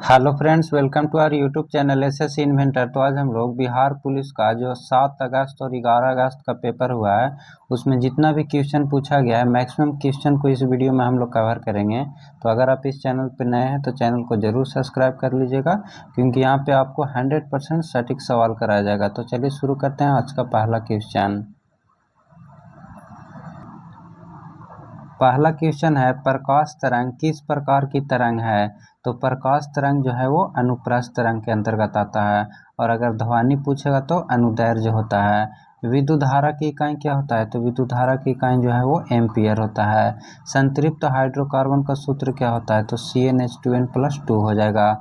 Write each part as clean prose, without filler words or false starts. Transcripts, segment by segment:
Hello friends, welcome to our YouTube channel SS inventor. तो आज हम लोग बिहार पुलिस का जो 7 अगस्त और 11 अगस्त का पेपर हुआ है उसमें जितना भी क्वेश्चन पूछा गया है मैक्सिमम क्वेश्चन को इस वीडियो में हम लोग कवर करेंगे। तो अगर आप इस चैनल पर नए हैं तो चैनल को ज़रूर सब्सक्राइब कर लीजिएगा, क्योंकि यहाँ पे आपको 100% सटीक सवाल कराया जाएगा। तो चलिए शुरू करते हैं आज का पहला क्वेश्चन। पहला क्वेश्चन है, प्रकाश तरंग किस प्रकार की तरंग है? तो प्रकाश तरंग जो है वो अनुप्रस्थ तरंग के अंतर्गत आता है। और अगर ध्वनि पूछेगा तो अनुदैर्घ्य होता है। विद्युत धारा की इकाई क्या होता है? तो विद्युत धारा की इकाई जो है वो एम्पियर होता है। संतृप्त हाइड्रोकार्बन का सूत्र क्या होता है? तो CnH2n+2 हो जाएगा।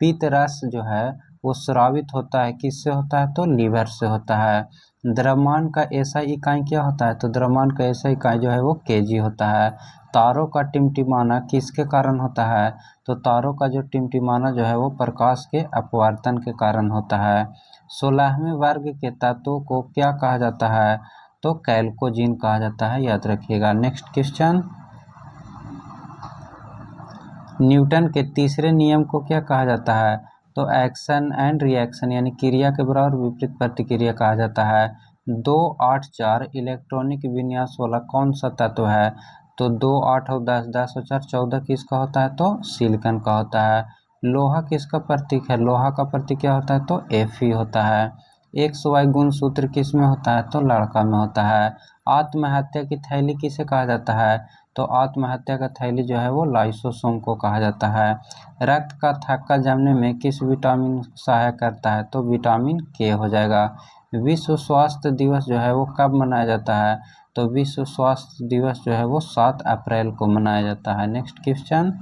पीत रस जो है वो स्रावित होता है, किससे होता है? तो लीवर से होता है। द्रव्यमान का एसआई इकाई क्या होता है? तो द्रव्यमान का एसआई इकाई जो है वो केजी होता है। तारों का टिमटिमाना किसके कारण होता है? तो तारों का जो टिमटिमाना जो है वो प्रकाश के अपवर्तन के कारण होता है। 16वें वर्ग के तत्वों को क्या कहा जाता है? तो कैल्कोजीन कहा जाता है, याद रखिएगा। नेक्स्ट क्वेश्चन, न्यूटन के तीसरे नियम को क्या कहा जाता है? तो एक्शन एंड रिएक्शन, यानी क्रिया के बराबर विपरीत प्रतिक्रिया कहा जाता है। 2, 8, 4 इलेक्ट्रॉनिक विन्यास वाला कौन सा तत्व है? तो 2, 8 और 10, 10 और 4 14 किसका होता है? तो सिलिकॉन का होता है। लोहा किसका प्रतीक है? लोहा का प्रतीक क्या होता है? तो Fe होता है। XY गुणसूत्र किस में होता है? तो लड़का में होता है। आत्महत्या की थैली किसे कहा जाता है? तो आत्महत्या का थैली जो है वो लाइसोसोम को कहा जाता है। रक्त का थक्का जमने में किस विटामिन सहायक करता है? तो विटामिन के हो जाएगा। विश्व स्वास्थ्य दिवस जो है वो कब मनाया जाता है? तो विश्व स्वास्थ्य दिवस जो है वो 7 अप्रैल को मनाया जाता है। नेक्स्ट क्वेश्चन,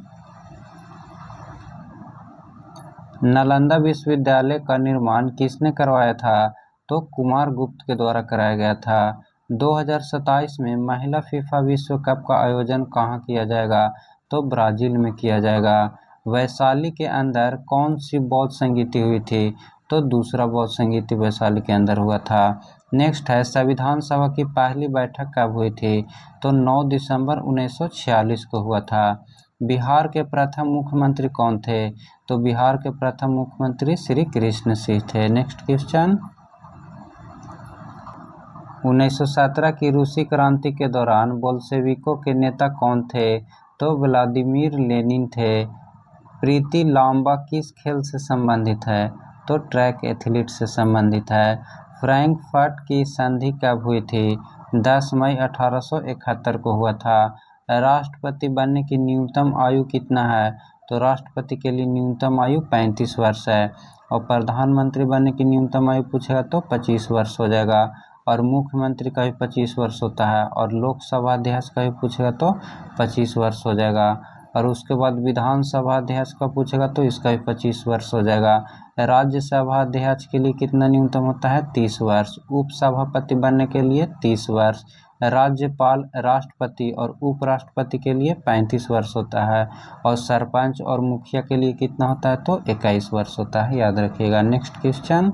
नालंदा विश्वविद्यालय का निर्माण किसने करवाया था? तो कुमार गुप्त के द्वारा कराया गया था। 2027 में महिला फीफा विश्व कप का आयोजन कहाँ किया जाएगा? तो ब्राजील में किया जाएगा। वैशाली के अंदर कौन सी बौद्ध संगीति हुई थी? तो दूसरा बौद्ध संगीति वैशाली के अंदर हुआ था। नेक्स्ट है, संविधान सभा की पहली बैठक कब हुई थी? तो 9 दिसंबर 1946 को हुआ था। बिहार के प्रथम मुख्यमंत्री कौन थे? तो बिहार के प्रथम मुख्यमंत्री श्री कृष्ण सिंह थे। नेक्स्ट क्वेश्चन, 1917 की रूसी क्रांति के दौरान बोल्शेविकों के नेता कौन थे? तो व्लादिमीर लेनिन थे। प्रीति लांबा किस खेल से संबंधित है? तो ट्रैक एथलीट से संबंधित है। फ्रैंकफर्ट की संधि कब हुई थी? 10 मई 1871 को हुआ था। राष्ट्रपति बनने की न्यूनतम आयु कितना है? तो राष्ट्रपति के लिए न्यूनतम आयु 35 वर्ष है। और प्रधानमंत्री बनने की न्यूनतम आयु पूछेगा तो 25 वर्ष हो जाएगा। और मुख्यमंत्री का भी 25 वर्ष होता है। और लोकसभा अध्यक्ष का भी पूछेगा तो 25 वर्ष हो जाएगा। और उसके बाद विधानसभा अध्यक्ष का पूछेगा तो इसका भी 25 वर्ष हो जाएगा। राज्यसभा अध्यक्ष के लिए कितना न्यूनतम होता है? 30 वर्ष। उपसभापति बनने के लिए 30 वर्ष। राज्यपाल, राष्ट्रपति और उपराष्ट्रपति के लिए 35 वर्ष होता है। और सरपंच और मुखिया के लिए कितना होता है? तो 21 वर्ष होता है, याद रखिएगा। नेक्स्ट क्वेश्चन,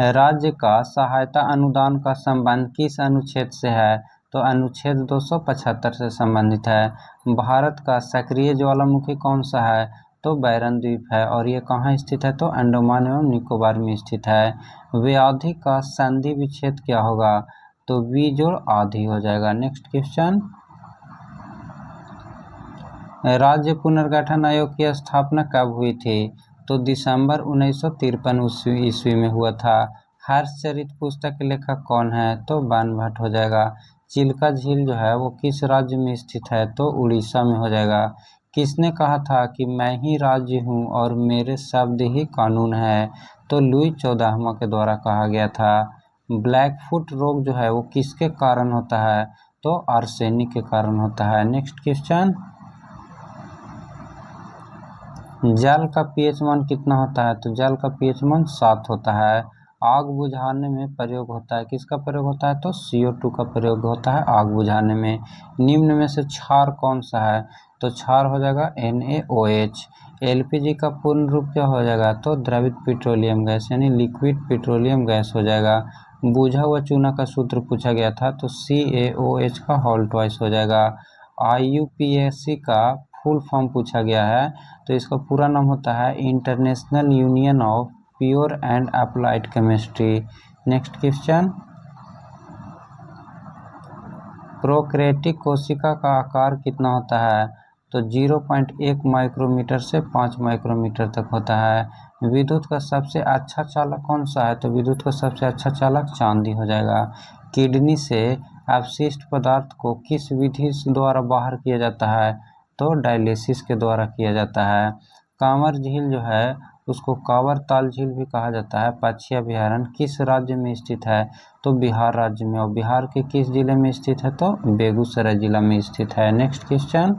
राज्य का सहायता अनुदान का संबंध किस अनुच्छेद से है? तो अनुच्छेद 275 से संबंधित है। भारत का सक्रिय ज्वालामुखी कौन सा है? तो बैरन द्वीप है। और ये कहाँ स्थित है? तो अंडमान एवं निकोबार में स्थित है। व्याधि का संधि विच्छेद क्या होगा? तो वी जोड़ आधी हो जाएगा। नेक्स्ट क्वेश्चन, राज्य पुनर्गठन आयोग की स्थापना कब हुई थी? तो दिसंबर 1953 ईस्वी में हुआ था। हर्षचरित पुस्तक के लेखक कौन है? तो बाणभट्ट हो जाएगा। चिल्का झील जो है वो किस राज्य में स्थित है? तो उड़ीसा में हो जाएगा। किसने कहा था कि मैं ही राज्य हूँ और मेरे शब्द ही कानून है? तो लुई 14वां के द्वारा कहा गया था। ब्लैकफुट रोग जो है वो किसके कारण होता है? तो आर्सेनिक के कारण होता है। नेक्स्ट क्वेश्चन, जल का पीएच मान कितना होता है? तो जल का पीएच मान 7 होता है। आग बुझाने में प्रयोग होता है, किसका प्रयोग होता है? तो CO2 का प्रयोग होता है आग बुझाने में। निम्न में से क्षार कौन सा है? तो क्षार हो जाएगा NaOH। LPG का पूर्ण रूप क्या हो जाएगा? तो द्रवित पेट्रोलियम गैस, यानी लिक्विड पेट्रोलियम गैस हो जाएगा। बूझा हुआ चूना का सूत्र पूछा गया था, तो CaOH का होल ट्वाइस हो जाएगा। IUPAC का फुल फॉर्म पूछा गया है, तो इसका पूरा नाम होता है international union of pure and applied chemistry. Next question, prokaryotic कोशिका का आकार कितना होता है? तो 0.1 माइक्रोमीटर से 5 माइक्रोमीटर तक होता है। विद्युत का सबसे अच्छा चालक कौन सा है? तो विद्युत का सबसे अच्छा चालक चांदी हो जाएगा। किडनी से अपशिष्ट पदार्थ को किस विधि द्वारा बाहर किया जाता है? तो डायलिसिस के द्वारा किया जाता है। कांवर झील जो है उसको कांवर ताल झील भी कहा जाता है। पक्षी अभयारण्य किस राज्य में स्थित है? तो बिहार राज्य में। और बिहार के किस जिले में स्थित है? तो बेगूसराय जिला में स्थित है। नेक्स्ट क्वेश्चन,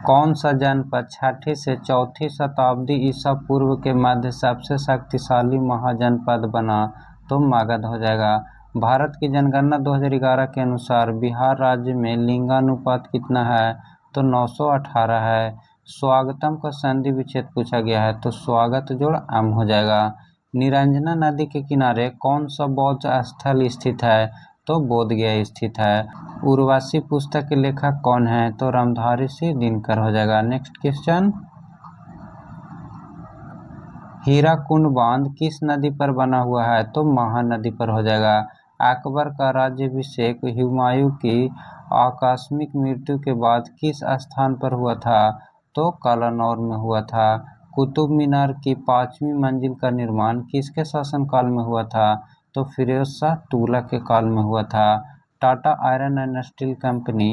कौन सा जनपद 6ठी से 4ठी शताब्दी ईसा पूर्व के मध्य सबसे शक्तिशाली महाजनपद बना? तो मगध हो जाएगा। भारत की जनगणना 2011 के अनुसार बिहार राज्य में लिंगानुपात कितना है? तो 918 है। स्वागतम का संधि विच्छेद पूछा गया है, तो स्वागत जोड़ अम हो जाएगा। निरंजना नदी के किनारे कौन सा बौद्ध स्थल स्थित है? तो बोध गया स्थित है। उर्वशी पुस्तक के लेखक कौन है? तो रामधारी सिंह दिनकर हो जाएगा। नेक्स्ट क्वेश्चन, हीराकुंड बांध किस नदी पर बना हुआ है? तो महानदी पर हो जाएगा। अकबर का राज्याभिषेक हुमायूं की आकस्मिक मृत्यु के बाद किस स्थान पर हुआ था? तो कलानौर में हुआ था। कुतुब मीनार की 5वीं मंजिल का निर्माण किसके शासनकाल में हुआ था? तो फिरोज शाह तुगलक के काल में हुआ था। Tata iron and steel company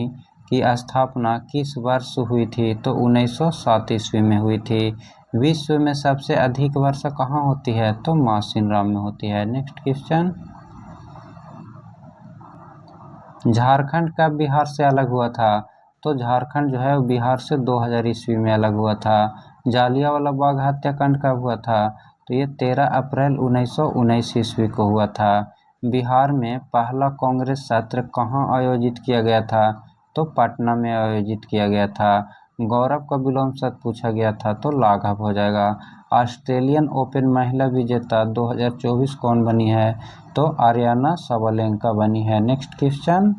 की स्थापना किस वर्ष हुई थी? तो 1907 ईस्वी में हुई थी। विश्व में सबसे अधिक वर्षा कहाँ होती है? तो मासिनराम में होती है। नेक्स्ट क्वेश्चन, झारखंड कब बिहार से अलग हुआ था? तो झारखंड जो है वो बिहार से 2000 ईस्वी में अलग हुआ था। जालियांवाला बाग हत्याकांड कब हुआ था? तो ये 13 अप्रैल 1919 ईस्वी को हुआ था। बिहार में पहला कांग्रेस सत्र कहाँ आयोजित किया गया था? तो पटना में आयोजित किया गया था। गौरव का विलोम शब्द पूछा गया था, तो लाघव हो जाएगा। ऑस्ट्रेलियन ओपन महिला विजेता 2024 कौन बनी है? तो आर्याना साबालेंका बनी है। नेक्स्ट क्वेश्चन,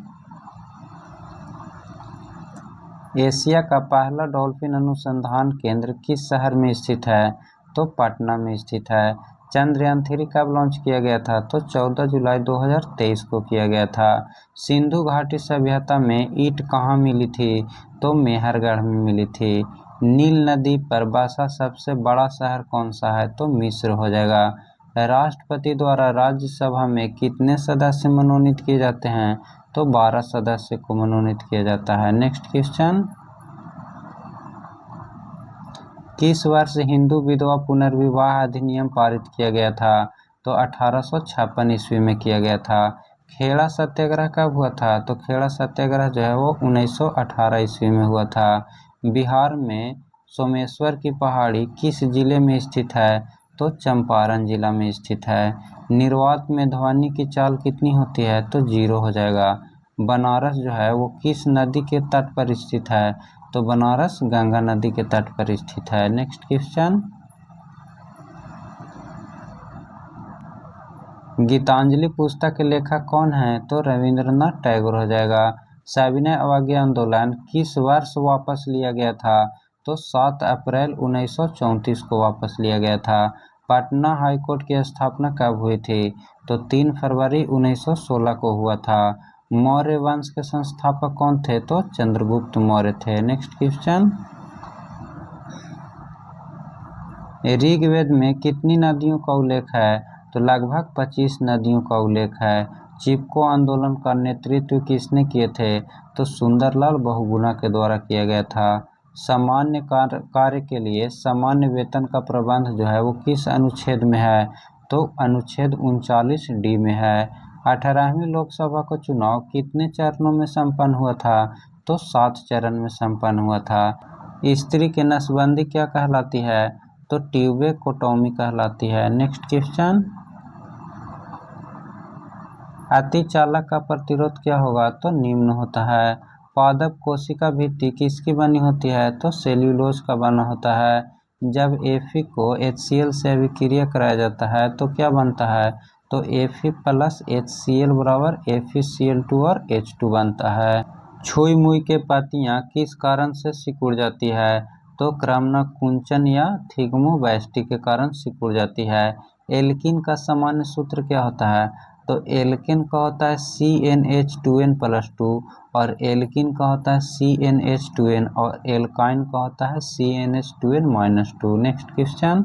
एशिया का पहला डॉल्फिन अनुसंधान केंद्र किस शहर में स्थित है? तो पटना में स्थित है। चंद्रयान 3 कब लॉन्च किया गया था? तो 14 जुलाई 2023 को किया गया था। सिंधु घाटी सभ्यता में ईंट कहाँ मिली थी? तो मेहरगढ़ में मिली थी। नील नदी पर बसा सबसे बड़ा शहर कौन सा है? तो मिस्र हो जाएगा। राष्ट्रपति द्वारा राज्यसभा में कितने सदस्य मनोनीत किए जाते हैं? तो 12 सदस्य को मनोनीत किया जाता है। नेक्स्ट क्वेश्चन, किस वर्ष हिंदू विधवा पुनर्विवाह अधिनियम पारित किया गया था? तो 1856 ईस्वी में किया गया था। खेड़ा सत्याग्रह कब हुआ था? तो खेड़ा सत्याग्रह जो है वो 1918 ईस्वी में हुआ था। बिहार में सोमेश्वर की पहाड़ी किस जिले में स्थित है? तो चंपारण जिला में स्थित है। निर्वात में ध्वनि की चाल कितनी होती है? तो 0 हो जाएगा। बनारस जो है वो किस नदी के तट पर स्थित है? तो बनारस गंगा नदी के तट पर स्थित है। नेक्स्ट क्वेश्चन, गीतांजलि पुस्तक के लेखक कौन है? तो रविंद्रनाथ टैगोर हो जाएगा। सविनय अवज्ञा आंदोलन किस वर्ष वापस लिया गया था? तो 7 अप्रैल 1934 को वापस लिया गया था। पटना हाईकोर्ट की स्थापना कब हुई थी? तो 3 फरवरी 1916 को हुआ था। मौर्य वंश के संस्थापक कौन थे? तो चंद्रगुप्त मौर्य थे। नेक्स्ट क्वेश्चन, ऋग्वेद में कितनी नदियों का उल्लेख है? तो लगभग 25 नदियों का उल्लेख है। चिपको आंदोलन का नेतृत्व किसने किए थे? तो सुंदरलाल बहुगुणा के द्वारा किया गया था। सामान्य कार्य के लिए सामान्य वेतन का प्रबंध जो है वो किस अनुच्छेद में है? तो अनुच्छेद 39D में है। 18वीं लोकसभा का चुनाव कितने चरणों में संपन्न हुआ था? तो 7 चरण में संपन्न हुआ था। स्त्री की नसबंदी क्या कहलाती है? तो ट्यूबेक्टोमी कहलाती है। नेक्स्ट क्वेश्चन, अतिचालक का प्रतिरोध क्या होगा? तो निम्न होता है। पादप कोशिका भित्ति किसकी बनी होती है? तो सेल्यूलोज का बना होता है। जब Fe को HCl से अभिक्रिया कराया जाता है तो क्या बनता है? तो Fe प्लस HCl बराबर FeCl2 और H2 बनता है। छुई मुई के पत्तियां किस कारण से सिकुड़ जाती है? तो क्रमनाकुंचन या थिग्मोवेस्टी के कारण सिकुड़ जाती है। एल्किन का सामान्य सूत्र क्या होता है? तो एल्किन का होता है CnH2n+2 और एल्किन का होता है CnH2n और एल्काइन का होता है CnH2n-2। नेक्स्ट क्वेश्चन,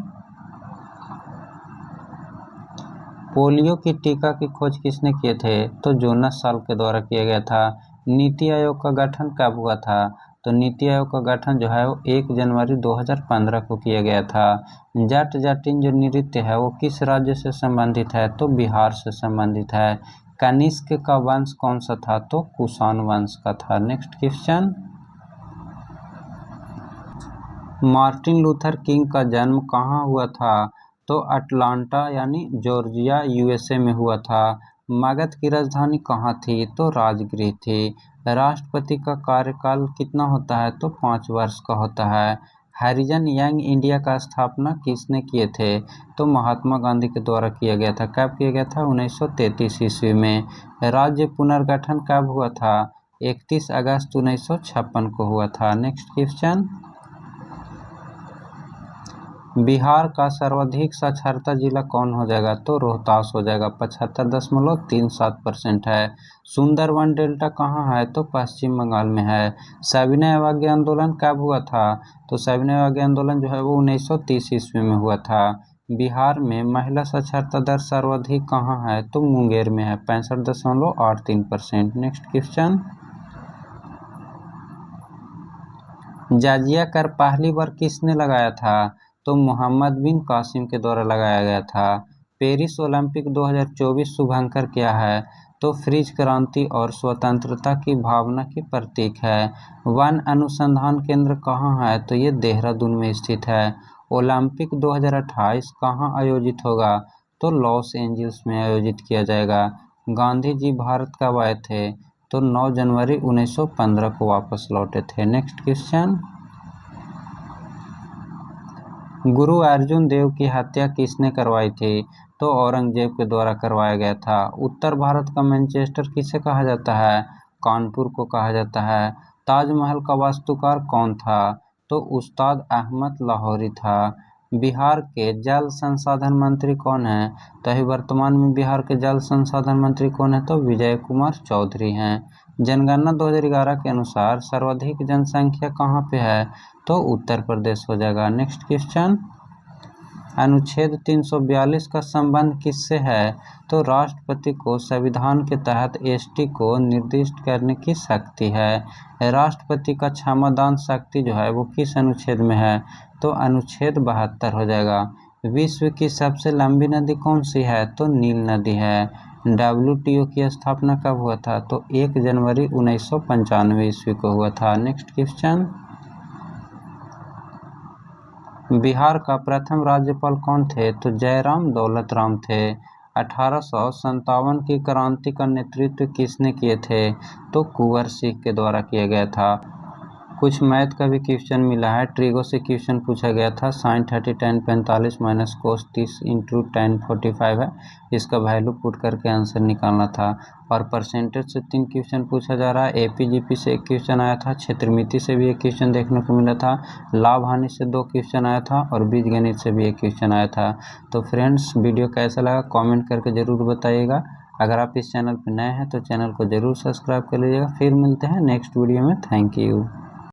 पोलियो की टीका की खोज किसने किए थे? तो जोनास साल्क के द्वारा किया गया था। नीति आयोग का गठन कब हुआ था? तो नीति आयोग का गठन जो है वो 1 जनवरी 2015 को किया गया था। जाट जाटिन जो नृत्य है वो किस राज्य से संबंधित है? तो बिहार से संबंधित है। कनिष्क का वंश कौन सा था? तो कुषाण वंश का था। Next question, Martin Luther king का जन्म कहाँ हुआ था? तो अटलांटा यानी जॉर्जिया USA में हुआ था। मगध की राजधानी कहाँ थी? तो राजगृह थी। राष्ट्रपति का कार्यकाल कितना होता है? तो 5 वर्ष का होता है। हरिजन यंग इंडिया का स्थापना किसने किए थे? तो महात्मा गांधी के द्वारा किया गया था। कब किया गया था? 1933 ईस्वी में। राज्य पुनर्गठन कब हुआ था? 31 अगस्त 1956 को हुआ था। नेक्स्ट क्वेश्चन, बिहार का सर्वाधिक साक्षरता जिला कौन हो जाएगा? तो रोहतास हो जाएगा, 75.37% है। सुंदरवन डेल्टा कहाँ है? तो पश्चिम बंगाल में है। सविनय अवज्ञा आंदोलन कब हुआ था? तो सविनय अवज्ञा आंदोलन जो है वो 1930 ईस्वी में हुआ था। बिहार में महिला साक्षरता दर सर्वाधिक कहाँ है? तो मुंगेर में है, 65.83%। नेक्स्ट क्वेश्चन, जाजिया कर पहली बार किसने लगाया था? तो मोहम्मद बिन कासिम के द्वारा लगाया गया था। पेरिस ओलंपिक 2024 शुभंकर क्या है? तो फ्रीज क्रांति और स्वतंत्रता की भावना की प्रतीक है। वन अनुसंधान केंद्र कहाँ है? तो ये देहरादून में स्थित है। ओलंपिक 2028 कहाँ आयोजित होगा? तो लॉस एंजल्स में आयोजित किया जाएगा। गांधी जी भारत कब आए थे? तो 9 जनवरी 1915 को वापस लौटे थे। नेक्स्ट क्वेश्चन, गुरु अर्जुन देव की हत्या किसने करवाई थी? तो औरंगजेब के द्वारा करवाया गया था। उत्तर भारत का मैनचेस्टर किसे कहा जाता है? कानपुर को कहा जाता है। ताजमहल का वास्तुकार कौन था? तो उस्ताद अहमद लाहौरी था। बिहार के जल संसाधन मंत्री कौन है? तो अभी वर्तमान में बिहार के जल संसाधन मंत्री कौन है? तो विजय कुमार चौधरी हैं। जनगणना 2011 के अनुसार सर्वाधिक जनसंख्या कहाँ पे है? तो उत्तर प्रदेश हो जाएगा। नेक्स्ट क्वेश्चन, अनुच्छेद 342 का संबंध किससे है? तो राष्ट्रपति को संविधान के तहत ST को निर्दिष्ट करने की शक्ति है। राष्ट्रपति का क्षमादान शक्ति जो है वो किस अनुच्छेद में है? तो अनुच्छेद 72 हो जाएगा। विश्व की सबसे लंबी नदी कौन सी है? तो नील नदी है। WTO की स्थापना कब हुआ था? तो 1 जनवरी 1995 ईस्वी को हुआ था। नेक्स्ट क्वेश्चन, बिहार का प्रथम राज्यपाल कौन थे? तो जयराम दौलत राम थे। 1857 की क्रांति का नेतृत्व किसने किए थे? तो कुंवर सिंह के द्वारा किया गया था। कुछ मैथ का भी क्वेश्चन मिला है। ट्रिगो से क्वेश्चन पूछा गया था। sin 30 tan 45 minus cos 30 into tan 45 है। इसका वैल्यू पुट करके आंसर निकालना था। और परसेंटेज से 3 क्वेश्चन पूछा जा रहा है। APGP से एक क्वेश्चन आया था। क्षेत्रमिति से भी एक क्वेश्चन देखने को मिला था। लाभ हानि से 2 क्वेश्चन आया था और बीजगणित से भी एक क्वेश्चन आया था। तो फ्रेंड्स, वीडियो कैसा लगा कॉमेंट करके ज़रूर बताइएगा। अगर आप इस चैनल पर नए हैं तो चैनल को ज़रूर सब्सक्राइब कर लीजिएगा। फिर मिलते हैं नेक्स्ट वीडियो में। Thank you.